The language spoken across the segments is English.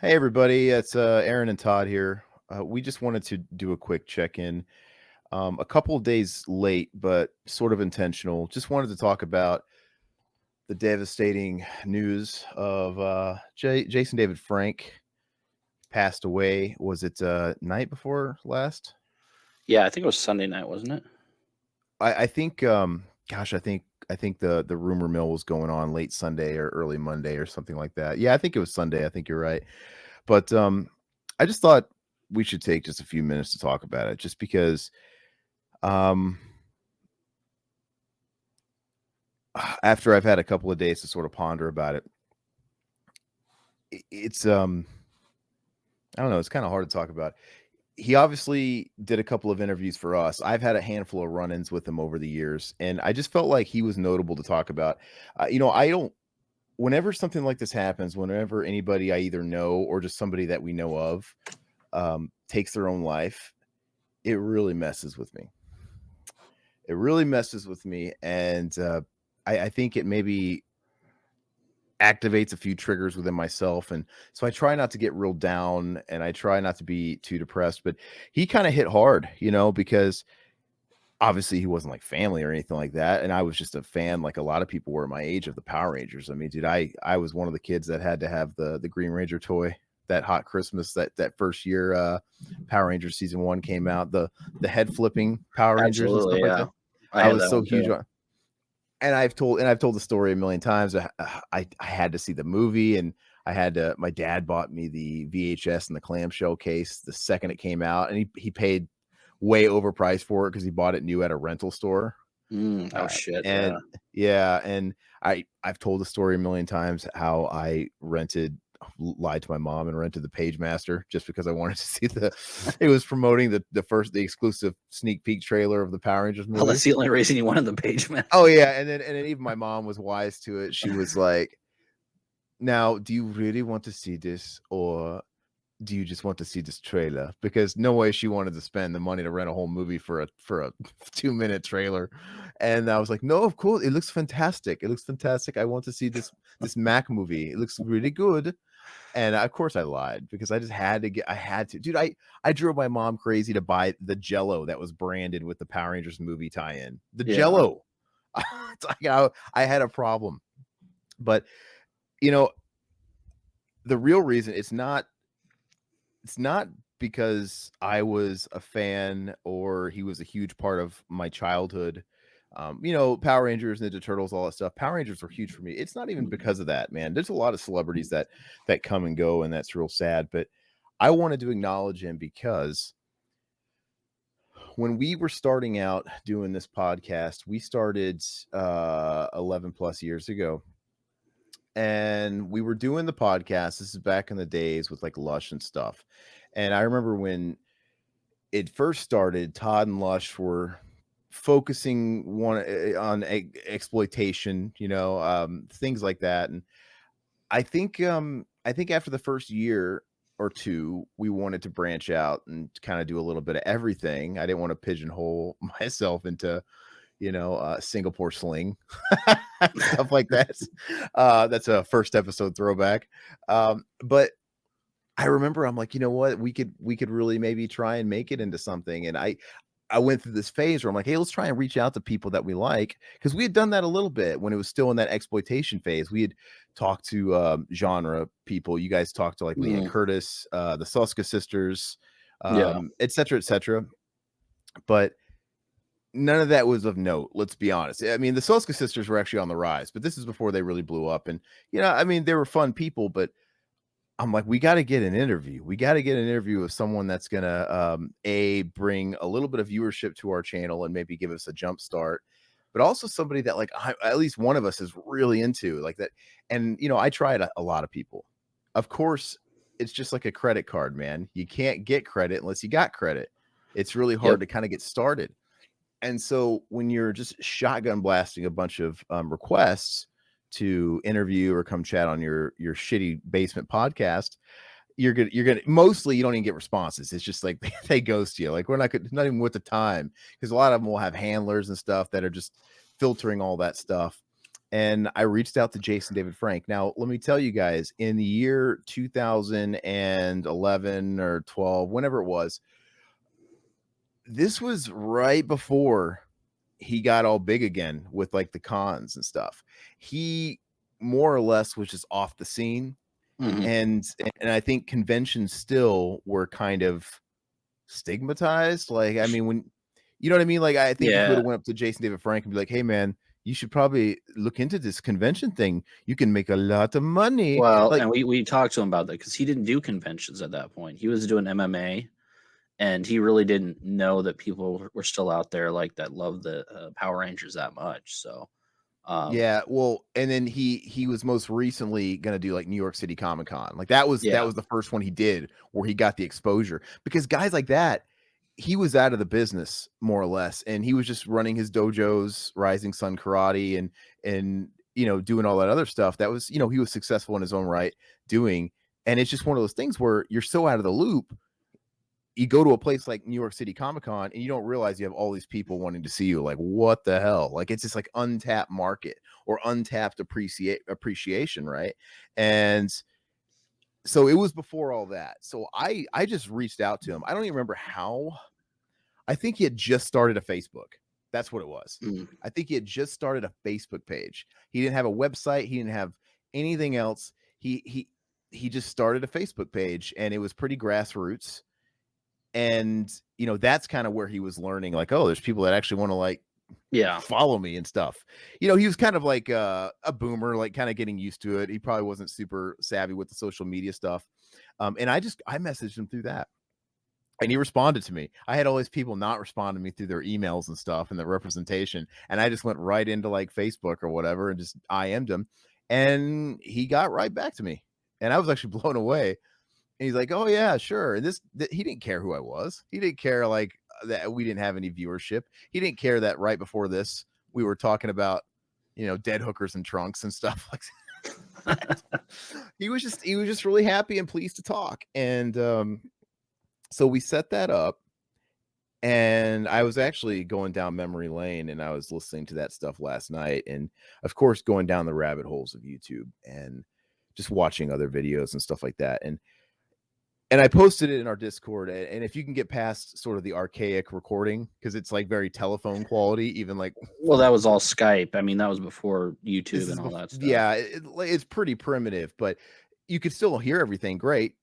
Hey everybody, it's Aaron and Todd here. We just wanted to do a quick check-in. A couple of days late, but sort of intentional. Just wanted to talk about the devastating news of Jason David Frank passed away. Was it night before last? Yeah, I think it was Sunday night, wasn't it? I think. Gosh, I think the rumor mill was going on late Sunday or early Monday or something like that. Yeah, I think it was Sunday. I think you're right. But I just thought we should take just a few minutes to talk about it, just because um, after I've had a couple of days to sort of ponder about it, it's I don't know, it's kind of hard to talk about. He obviously did a couple of interviews for us. I've had a handful of run-ins with him over the years, and I just felt like he was notable to talk about. I don't. Whenever something like this happens, whenever anybody I either know or just somebody that we know of takes their own life, it really messes with me. It really messes with me, and I think it maybe activates a few triggers within myself, and so I try not to get real down, and I try not to be too depressed. But he kind of hit hard, because obviously he wasn't like family or anything like that, and I was just a fan, like a lot of people were my age, of the Power Rangers. I mean, dude, I was one of the kids that had to have the Green Ranger toy that hot Christmas, that first year Power Rangers season 1 came out, the head flipping Power Rangers and stuff Absolutely, like yeah. that. I I had was that so one huge too. on, I've told the story a million times. I had to see the movie, and I had to. My dad bought me the VHS and the clamshell case the second it came out, and he paid way overpriced for it because he bought it new at a rental store. Oh shit, And yeah. yeah, and I've told the story a million times how I lied to my mom and rented the Pagemaster just because I wanted to see it was promoting the exclusive sneak peek trailer of the Power Rangers Well, movie. that's the only reason you wanted the page Oh master. yeah, and then even my mom was wise to it. She was like, "Now, do you really want to see this, or do you just want to see this trailer?" Because no way she wanted to spend the money to rent a whole movie for a 2-minute trailer. And I was like, "No, of course, it looks fantastic. It looks fantastic. I want to see this Mac movie. It looks really good." And of course I lied because I had to. Dude, I drove my mom crazy to buy the Jello that was branded with the Power Rangers movie tie-in. The Yeah. Jello. It's like I had a problem. But you know, the real reason it's not because I was a fan or he was a huge part of my childhood. Power Rangers, Ninja Turtles, all that stuff. Power Rangers were huge for me. It's not even because of that, man. There's a lot of celebrities that come and go, and that's real sad. But I wanted to acknowledge him because when we were starting out doing this podcast, we started 11 plus years ago, and we were doing the podcast. This is back in the days with like Lush and stuff. And I remember when it first started, Todd and Lush were focusing on exploitation, things like that. And I think after the first year or two, we wanted to branch out and kind of do a little bit of everything. I didn't want to pigeonhole myself into Singapore sling, stuff like that. That's a first episode throwback. But I remember I'm like, you know what, we could really maybe try and make it into something. And I went through this phase where I'm like, hey, let's try and reach out to people that we like, because we had done that a little bit when it was still in that exploitation phase. We had talked to genre people. You guys talked to like Leanne Mm, Curtis, the Soska sisters, yeah. et cetera, et cetera. But none of that was of note. Let's be honest. I mean, the Soska sisters were actually on the rise, but this is before they really blew up. And I mean, they were fun people, but I'm like, we got to get an interview. We got to get an interview of someone that's gonna bring a little bit of viewership to our channel and maybe give us a jump start, but also somebody that like at least one of us is really into like that. And I tried a lot of people. Of course, it's just like a credit card, man. You can't get credit unless you got credit. It's really Yep. hard to kind of get started. And so when you're just shotgun blasting a bunch of requests to interview or come chat on your shitty basement podcast, you're gonna mostly you don't even get responses. It's just like they ghost you. Like, we're not even with the time, because a lot of them will have handlers and stuff that are just filtering all that stuff. and I reached out to Jason David Frank. Now, let me tell you guys, in the year 2011 or 12, whenever it was, this was right before he got all big again with like the cons and stuff. He more or less was just off the scene. Mhm. And I think conventions still were kind of stigmatized. Like, I mean, when you know what I mean? Like, I think if you would Yeah. have went up to Jason David Frank and be like, "Hey, man, you should probably look into this convention thing. You can make a lot of money." Well, Like, and we talked to him about that because he didn't do conventions at that point. He was doing MMA, and he really didn't know that people were still out there like that love the Power Rangers that much. So, um, yeah, well, and then he was most recently gonna do like New York City Comic Con. Like that yeah, was the first one he did where he got the exposure because guys like that, he was out of the business more or less, and he was just running his dojos, Rising Sun Karate, and doing all that other stuff. That was he was successful in his own right doing, and it's just one of those things where you're so out of the loop. You go to a place like New York City Comic Con and you don't realize you have all these people wanting to see you. Like, what the hell? Like, it's just like untapped market or untapped appreciation, right? And so it was before all that. So I just reached out to him. I don't even remember how. I think he had just started a Facebook. That's what it was. mm, I think he had just started a Facebook page. He didn't have a website. He didn't have anything else. He just started a Facebook page, and it was pretty grassroots. And that's kind of where he was learning, like, oh, there's people that actually want to like yeah, follow me and stuff. He was kind of like a boomer, like kind of getting used to it. He probably wasn't super savvy with the social media stuff. And I messaged him through that, and he responded to me. I had all these people not respond to me through their emails and stuff and the representation, and I just went right into like Facebook or whatever and just IM'd him, and he got right back to me, and I was actually blown away. And he's like, "Oh yeah, sure." And he didn't care who I was. He didn't care like that we didn't have any viewership. He didn't care that right before this we were talking about, dead hookers and trunks and stuff like that. He was just really happy and pleased to talk. And so we set that up, and I was actually going down memory lane, and I was listening to that stuff last night, and of course going down the rabbit holes of YouTube and just watching other videos and stuff like that. And I posted it in our Discord, and if you can get past sort of the archaic recording, because it's like very telephone quality, even like well, that was all Skype. I mean, that was before this YouTube is and all that stuff. yeah, it's pretty primitive, but you could still hear everything great.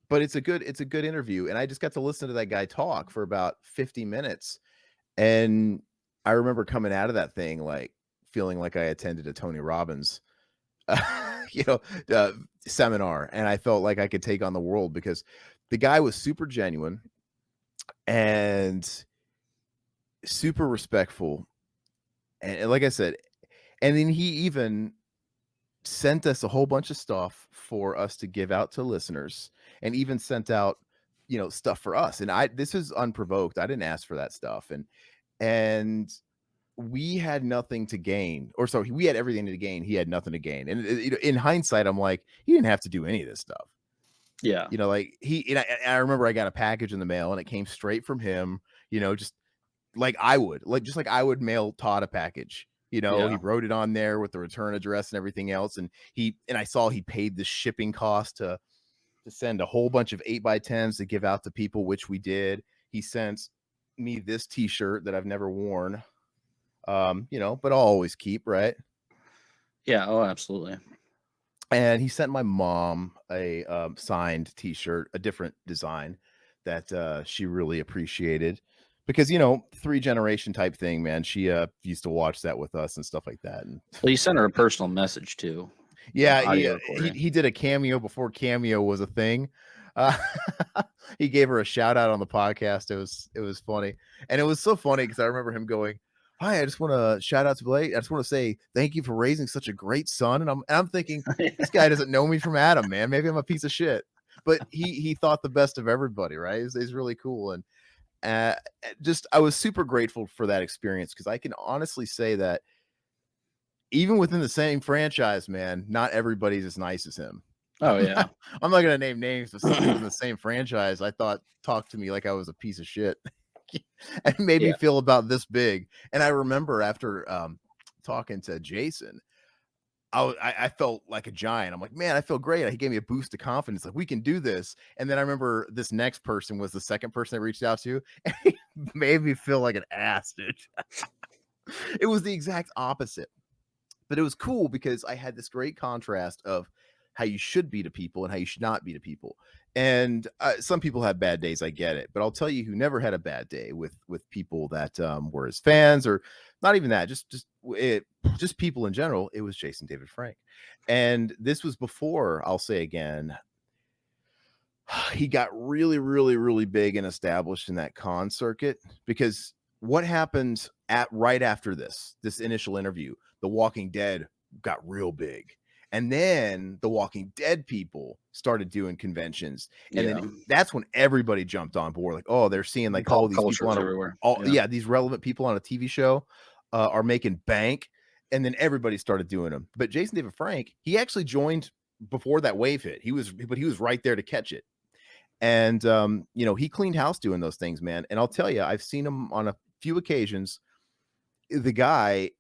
But it's a good interview, and I just got to listen to that guy talk for about 50 minutes, and I remember coming out of that thing like feeling like I attended a Tony Robbins you know, uh, seminar, and I felt like I could take on the world because the guy was super genuine and super respectful. And like I said, and then he even sent us a whole bunch of stuff for us to give out to listeners and even sent out, stuff for us. And this is unprovoked. I didn't ask for that stuff. And we had nothing to gain, or so we had everything to gain. He had nothing to gain. And in hindsight, I'm like, he didn't have to do any of this stuff. Yeah, Like I remember I got a package in the mail and it came straight from him. Just like just like I would mail Todd a package. He yeah, wrote it on there with the return address and everything else. And I saw he paid the shipping cost to send a whole bunch of 8x10s to give out to people, which we did. He sent me this T-shirt that I've never worn. But I'll always keep, right? yeah. Oh, absolutely. And he sent my mom a signed T-shirt, a different design that she really appreciated because three generation type thing, man. She used to watch that with us and stuff like that. And Well, you sent her a personal message too, yeah, he audio he recording. he did a cameo before Cameo was a thing. Uh, he gave her a shout out on the podcast. It was funny, and it was so funny because I remember him going, "Hi, I just want to shout out to Blake. I just want to say thank you for raising such a great son." And I'm thinking, this guy doesn't know me from Adam, man. Maybe I'm a piece of shit, but he thought the best of everybody, right? He's really cool, and uh, just I was super grateful for that experience because I can honestly say that even within the same franchise, man, not everybody's as nice as him. Oh yeah, I'm not gonna name names, but somebody within the same franchise I thought talked to me like I was a piece of shit and made me yeah. feel about this big. And I remember after talking to Jason, I felt like a giant. I'm like, man, I feel great. He gave me a boost of confidence. Like, we can do this. And then I remember this next person was the second person I reached out to, and he made me feel like an ass, dude. It was the exact opposite. But it was cool because I had this great contrast of how you should be to people and how you should not be to people. And some people have bad days, I get it, but I'll tell you who never had a bad day with people that were his fans, or not even that, just people in general. It was Jason David Frank, and this was before, I'll say again, he got really, really, really big and established in that con circuit. Because what happened at right after this initial interview, The Walking Dead got real big. And then the Walking Dead people started doing conventions. And Yeah. then that's when everybody jumped on board. Like, oh, they're seeing like all Pop these culture people is on everywhere. yeah, these relevant people on a TV show are making bank. And then everybody started doing them. But Jason David Frank, he actually joined before that wave hit. He was right there to catch it. And he cleaned house doing those things, man. And I'll tell you, I've seen him on a few occasions. The guy,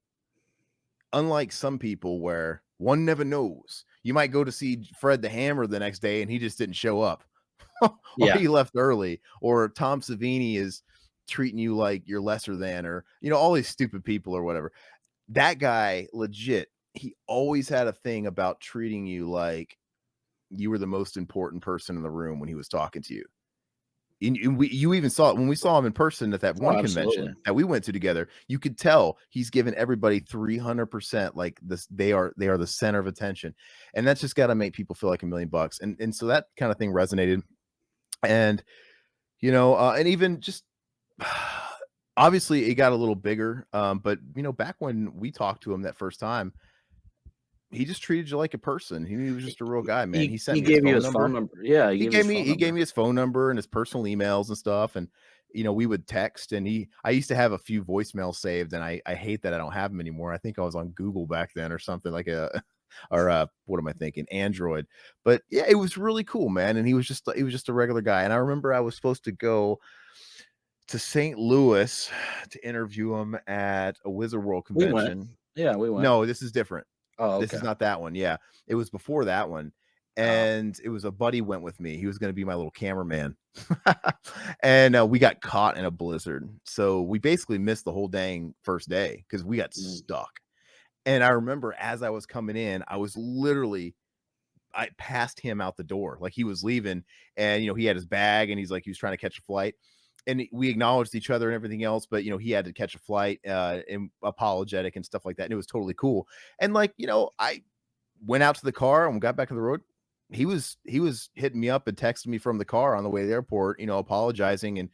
unlike some people where one never knows, you might go to see Fred the Hammer the next day and he just didn't show up, or Yeah. he left early, or Tom Savini is treating you like you're lesser than, or all these stupid people or whatever. That guy, legit, he always had a thing about treating you like you were the most important person in the room when he was talking to you. You even saw it when we saw him in person at that Oh, one absolutely. convention that we went to together. You could tell he's giving everybody 300%. Like this, they are the center of attention, and that's just got to make people feel like $1,000,000. And so that kind of thing resonated. And and even just obviously it got a little bigger. But back when we talked to him that first time, he just treated you like a person. He was just a real guy, man. He sent He me his gave you phone his phone number. number. Yeah, he He gave you gave his me phone he gave number. me his phone number and his personal emails and stuff, and we would text, and I used to have a few voicemails saved, and I hate that I don't have them anymore. I think I was on Google back then or something, like a or what am I thinking? Android. But yeah, it was really cool, man. And he was just a regular guy. And I remember I was supposed to go to St. Louis to interview him at a Wizard World We went. convention. Yeah, we went. No, this is different. Oh, This okay. is not that one. Yeah. It was before that one. Oh. And it was a buddy went with me. He was going to be my little cameraman. And we got caught in a blizzard. So we basically missed the whole dang first day because we got stuck. And I remember as I was coming in, I passed him out the door. Like, he was leaving, and he had his bag, and he was trying to catch a flight. And we acknowledged each other and everything else, but he had to catch a flight, and apologetic and stuff like that. And it was totally cool. And I went out to the car and got back to the road. He was hitting me up and texting me from the car on the way to the airport, apologizing and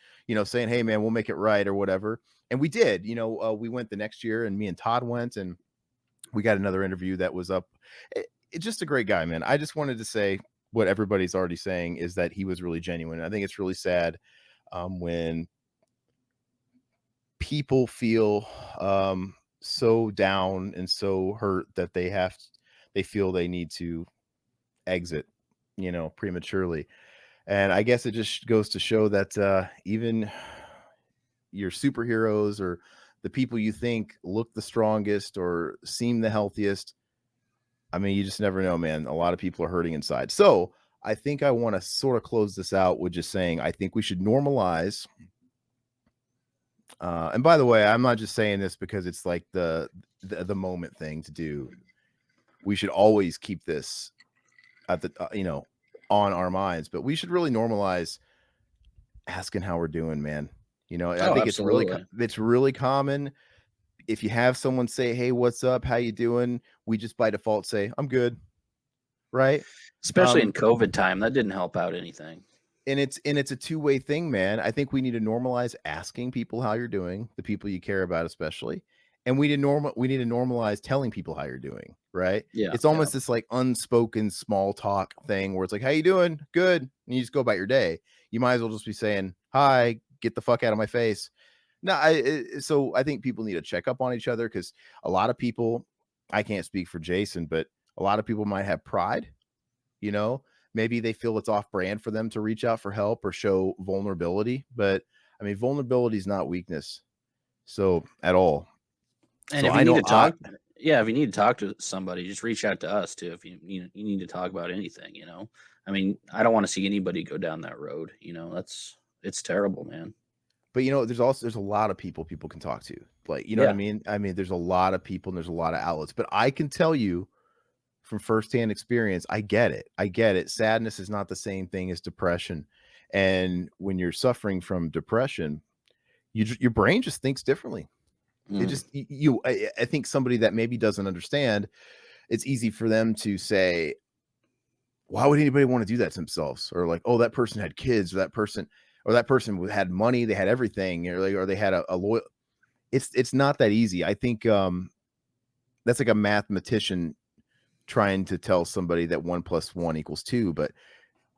saying, "Hey man, we'll make it right," or whatever. And we did. We went the next year, and me and Todd went, and we got another interview that was up. It's just a great guy, man. I just wanted to say what everybody's already saying, is that he was really genuine. I think it's really sad when people feel so down and so hurt that they feel they need to exit, prematurely. And I guess it just goes to show that even your superheroes, or the people you think look the strongest or seem the healthiest, I mean, you just never know, man. A lot of people are hurting inside. So I think I want to sort of close this out with just saying, I think we should normalize. And by the way, I'm not just saying this because it's like the moment thing to do. We should always keep this at the on our minds, but we should really normalize asking how we're doing, man. I Oh, think absolutely. it's really common. If you have someone say, "Hey, what's up? How you doing?" We just by default say, "I'm good," right? Especially in COVID time, that didn't help out anything. And it's a two-way thing, man. I think we need to normalize asking people how you're doing, the people you care about especially. And we need to normalize telling people how you're doing, right? Yeah, It's yeah. almost this like unspoken small talk thing where it's like, "How you doing?" "Good." And you just go about your day. You might as well just be saying, "Hi, get the fuck out of my face." No, so I think people need to check up on each other, because a lot of people, I can't speak for Jason, but a lot of people might have pride, you know, maybe they feel it's off brand for them to reach out for help or show vulnerability. But I mean, vulnerability is not weakness. So at all. And So if you I need know to talk, yeah, if you need to talk to somebody, just reach out to us too. If you need to talk about anything, I mean, I don't want to see anybody go down that road. It's terrible, man. but there's a lot of people can talk to. Like, you know what I Yeah. mean? I mean, there's a lot of people and there's a lot of outlets. But I can tell you from firsthand experience, I get it. I get it. Sadness is not the same thing as depression. And when you're suffering from depression, your brain just thinks differently. It Mm. just I think somebody that maybe doesn't understand, it's easy for them to say, why would anybody want to do that to themselves? Or like, oh, that person had kids, or that person had money, they had everything, or they had a loyal. It's not that easy. I think that's like a mathematician trying to tell somebody that 1 + 1 = 2. But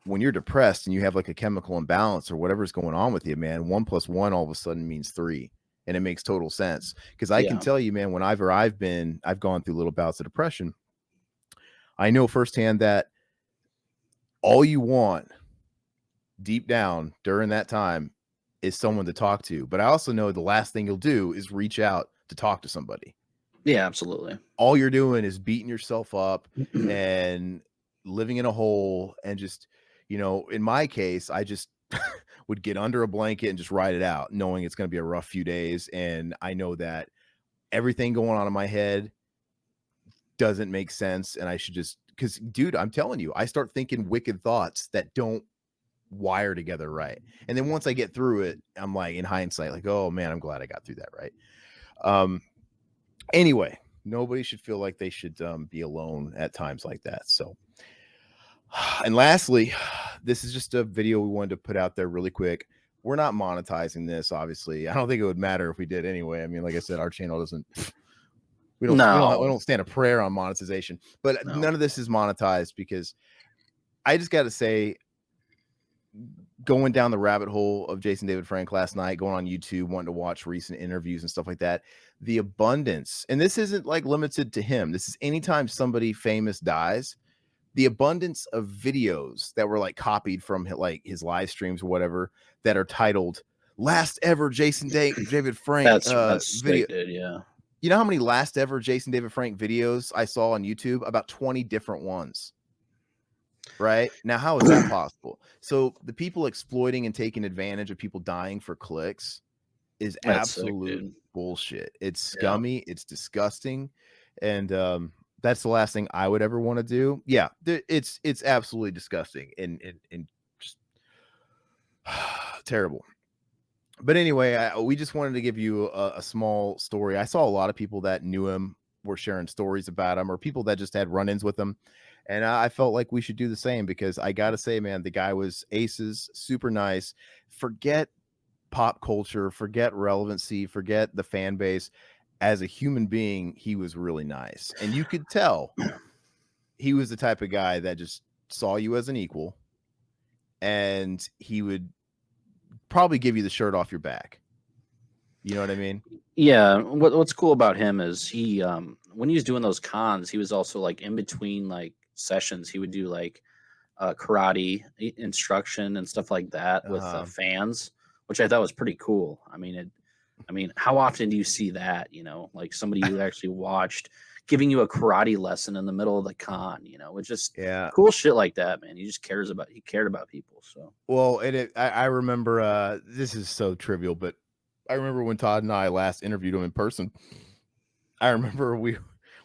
when you're depressed and you have like a chemical imbalance or whatever's going on with you, man, 1 + 1 all of a sudden means 3. And it makes total sense. Because I can Yeah. tell you, man, whenever I've gone through little bouts of depression, I know firsthand that all you want deep down during that time is someone to talk to. But I also know the last thing you'll do is reach out to talk to somebody. Yeah, absolutely. All you're doing is beating yourself up and living in a hole. And just, in my case, I just would get under a blanket and just ride it out, knowing it's going to be a rough few days. And I know that everything going on in my head doesn't make sense. And I should just, because, dude, I'm telling you, I start thinking wicked thoughts that don't wire together right. And then once I get through it, I'm like, in hindsight, like, oh man, I'm glad I got through that. Right. Anyway, nobody should feel like they should be alone at times like that. So, and lastly, this is just a video we wanted to put out there really quick. We're not monetizing this, obviously. I don't think it would matter if we did anyway. I mean, like I said, our channel doesn't. We No, don't stand a prayer on monetization, but no. none of this is monetized because I just got to say, going down the rabbit hole of Jason David Frank last night, going on YouTube, wanting to watch recent interviews and stuff like that, the abundance, and this isn't like limited to him. This is anytime somebody famous dies, the abundance of videos that were like copied from like his live streams or whatever that are titled "Last Ever David Frank That's video." sick, dude. Yeah. You know how many last ever Jason David Frank videos I saw on YouTube? About 20 different ones. Right? Now, how is that possible? So the people exploiting and taking advantage of people dying for clicks is That's sick, absolute dude. bullshit. It's Yeah. scummy, it's disgusting, and that's the last thing I would ever want to do. Yeah, it's absolutely disgusting and just terrible. But anyway, we just wanted to give you a small story. I saw a lot of people that knew him were sharing stories about him, or people that just had run-ins with him. And I felt like we should do the same because I got to say, man, the guy was aces, super nice. Forget pop culture, forget relevancy, forget the fan base. As a human being, he was really nice. And you could tell he was the type of guy that just saw you as an equal, and he would probably give you the shirt off your back. You know what I mean? Yeah, what's cool about him is he when he was doing those cons, he was also like in between like sessions, he would do like karate instruction and stuff like that with Uh, fans, which I thought was pretty cool. I mean, how often do you see that? Like somebody you actually watched giving you a karate lesson in the middle of the con. It's just yeah. cool shit like that, man. He cared about people. So Well, I remember, this is so trivial, but I remember when Todd and I last interviewed him in person. I remember we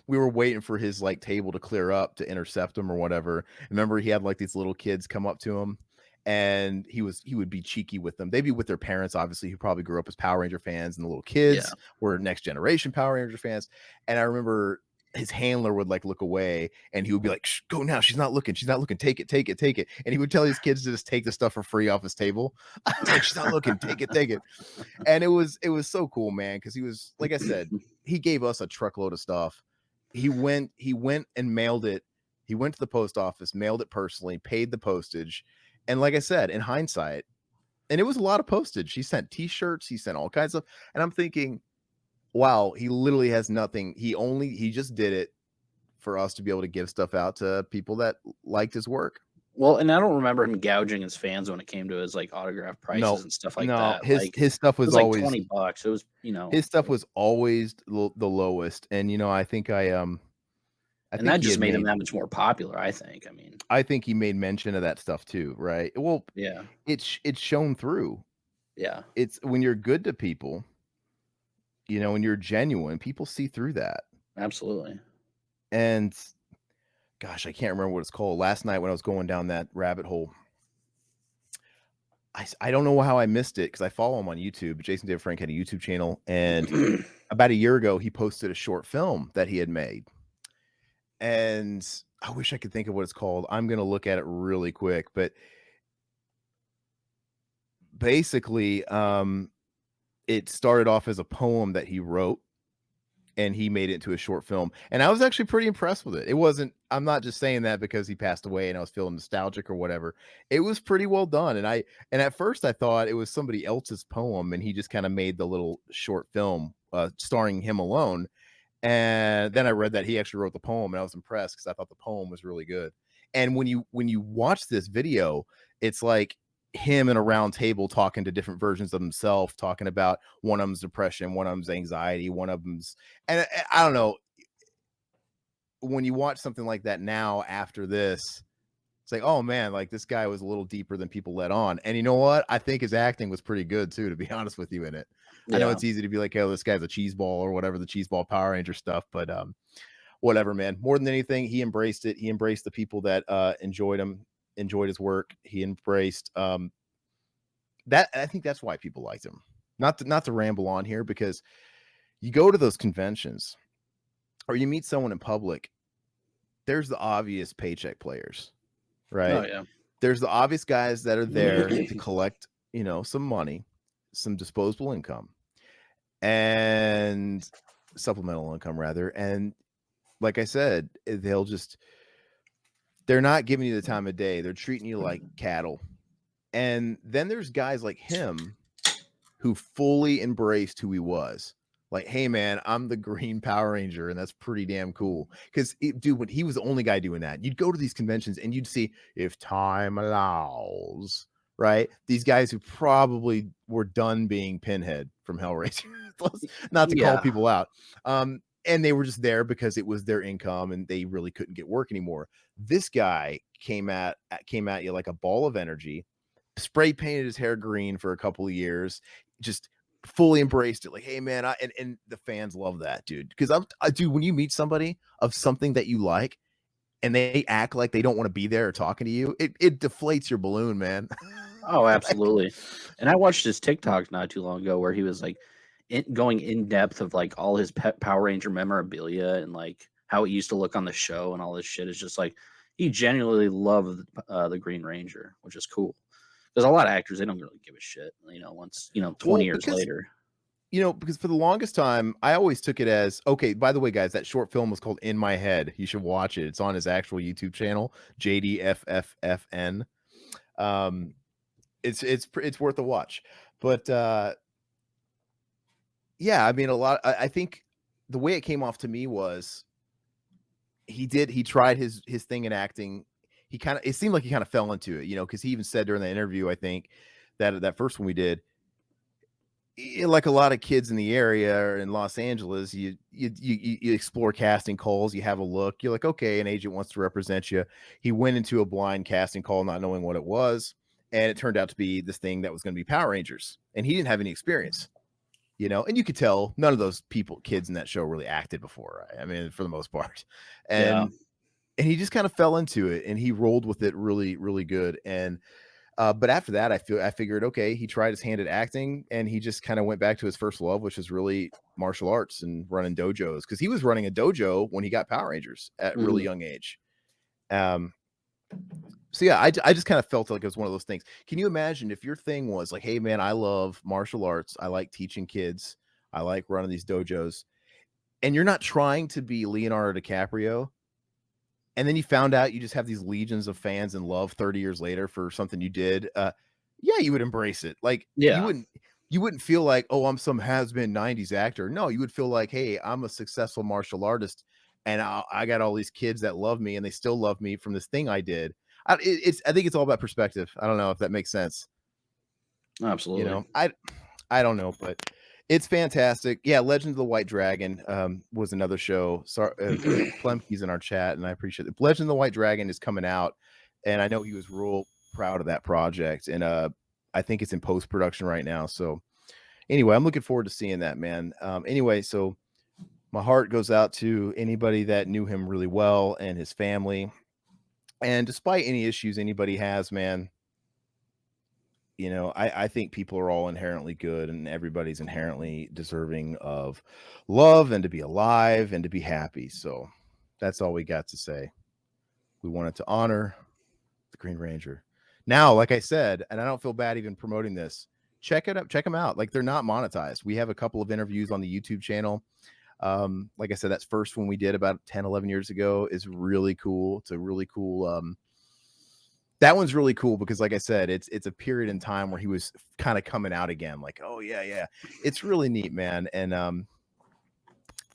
were waiting for his like table to clear up to intercept him or whatever. Remember, he had like these little kids come up to him, and he would be cheeky with them. They'd be with their parents, obviously, who probably grew up as Power Ranger fans, and the little yeah, kids were next generation Power Ranger fans. And I remember his handler would like look away, and he would be like, "Shh, go now, she's not looking, take it, take it, take it." And he would tell his kids to just take the stuff for free off his table. Like, she's not looking, take it, take it. And it was so cool, man, because he was, like I said, he gave us a truckload of stuff. He went and mailed it. He went to the post office, mailed it personally, paid the postage. And like I said, in hindsight, and it was a lot of postage. He sent t-shirts, he sent all kinds of, and I'm thinking, wow, he literally has nothing. He just did it for us to be able to give stuff out to people that liked his work. Well, and I don't remember him gouging his fans when it came to his, like, autograph No, prices and stuff like no, that, his like, his stuff it was was, like, always $20. It was, you know, his stuff was always the lowest, and, I and think that he just had made him made that much more popular, I think, I mean, I think he made mention of that stuff too, right? Well, yeah, it's shown through. yeah, It's when you're good to people, when you're genuine, people see through that. absolutely. And gosh, I can't remember what it's called. Last night when I was going down that rabbit hole, I don't know how I missed it because I follow him on YouTube. Jason David Frank had a YouTube channel, and about a year ago, he posted a short film that he had made. And I wish I could think of what it's called. I'm gonna look at it really quick, but basically, it started off as a poem that he wrote, and he made it into a short film, and I was actually pretty impressed with it. It wasn't I'm not just saying that because he passed away and I was feeling nostalgic or whatever. It was pretty well done, and at first I thought it was somebody else's poem, and he just kinda made the little short film, starring him alone, and then I read that he actually wrote the poem, and I was impressed because I thought the poem was really good. And when you watch this video, it's like him in a round table talking to different versions of himself, talking about one of them's depression, one of them's anxiety, one of them's and I don't know, when you watch something like that now after this, it's like, oh man, like this guy was a little deeper than people let on. And you know what? I think his acting was pretty good too, to be honest with you in it. I know Yeah. it's easy to be like, oh, this guy's a cheese ball or whatever, the cheese ball Power Ranger stuff, but whatever, man. More than anything, he embraced it. He embraced the people that enjoyed him, enjoyed his work. He embraced that. I think that's why people liked him. Not to ramble on here because you go to those conventions or you meet someone in public, there's the obvious paycheck players, Oh, right? yeah. There's the obvious guys that are there to collect, some money, some disposable income, and supplemental income rather. And like I said, they're not giving you the time of day. They're treating you like cattle. And then there's guys like him who fully embraced who he was. Like, hey man, I'm the Green Power Ranger, and that's pretty damn cool. Because, dude, when he was the only guy doing that, you'd go to these conventions and you'd see if time allows, right? These guys who probably were done being Pinhead from Hellraiser, not to call Yeah. people out. And they were just there because it was their income, and they really couldn't get work anymore. This guy came at you like a ball of energy, spray painted his hair green for a couple of years, just fully embraced it. Like, hey man, and the fans love that, dude. Because dude, when you meet somebody of something that you like and they act like they don't want to be there or talking to you, it deflates your balloon, man. Oh, Like, absolutely. And I watched his TikTok not too long ago where he was, like, going in depth of, like, all his pet Power Ranger memorabilia and, like, how it used to look on the show and all this shit. It's just like he genuinely loved, the Green Ranger, which is cool. Because a lot of actors, they don't really give a shit, once, 20 well, years later. because for the longest time, I always took it as okay. By the way, guys, that short film was called In My Head. You should watch it. It's on his actual YouTube channel, JDFFFN. Um, it's worth a watch. But yeah, I mean, I think the way it came off to me was he tried his thing in acting. It seemed like he kind of fell into it, because he even said during the interview, I think that first one we did, like a lot of kids in the area or in Los Angeles, you explore casting calls, you have a look, you're like, okay, an agent wants to represent you. He went into a blind casting call, not knowing what it was, and it turned out to be this thing that was going to be Power Rangers, and he didn't have any experience. And you could tell none of those kids in that show really acted before, right? I mean, for the most part. Yeah. And he just kind of fell into it and he rolled with it really, really good. And but after that, I figured, okay, he tried his hand at acting and he just kind of went back to his first love, which is really martial arts and running dojos. Cause he was running a dojo when he got Power Rangers at a really Mhm. young age. Um, so yeah, I just kind of felt like it was one of those things. Can you imagine if your thing was like, hey man, I love martial arts, I like teaching kids, I like running these dojos, and you're not trying to be Leonardo DiCaprio, and then you found out you just have these legions of fans and love 30 years later for something you did, yeah, you would embrace it. Like, Yeah. you wouldn't feel like, "Oh, I'm some has-been 90s actor." No, you would feel like, "Hey, I'm a successful martial artist, and I got all these kids that love me, and they still love me from this thing I did." I think it's all about perspective. I don't know if that makes sense. You Absolutely. know, I don't know, but it's fantastic. Yeah, Legend of the White Dragon was another show. Sorry, Plemke's in our chat, and I appreciate it. Legend of the White Dragon is coming out, and I know he was real proud of that project, and I think it's in post production right now. So anyway, I'm looking forward to seeing that, man. Anyway, so my heart goes out to anybody that knew him really well and his family. And despite any issues anybody has, man, you know, I think people are all inherently good and everybody's inherently deserving of love and to be alive and to be happy. So that's all we got to say. We wanted to honor the Green Ranger. Now, like I said, and I don't feel bad even promoting this, check it up, check them out. Like, they're not monetized. We have a couple of interviews on the YouTube channel. Like I said, that's first one we did about 10, 11 years ago is really cool. It's a really cool that one's really cool because, like I said, it's a period in time where he was kind of coming out again, like, oh yeah. It's really neat, man. And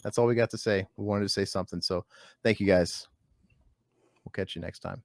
that's all we got to say. We wanted to say something. So thank you guys. We'll catch you next time.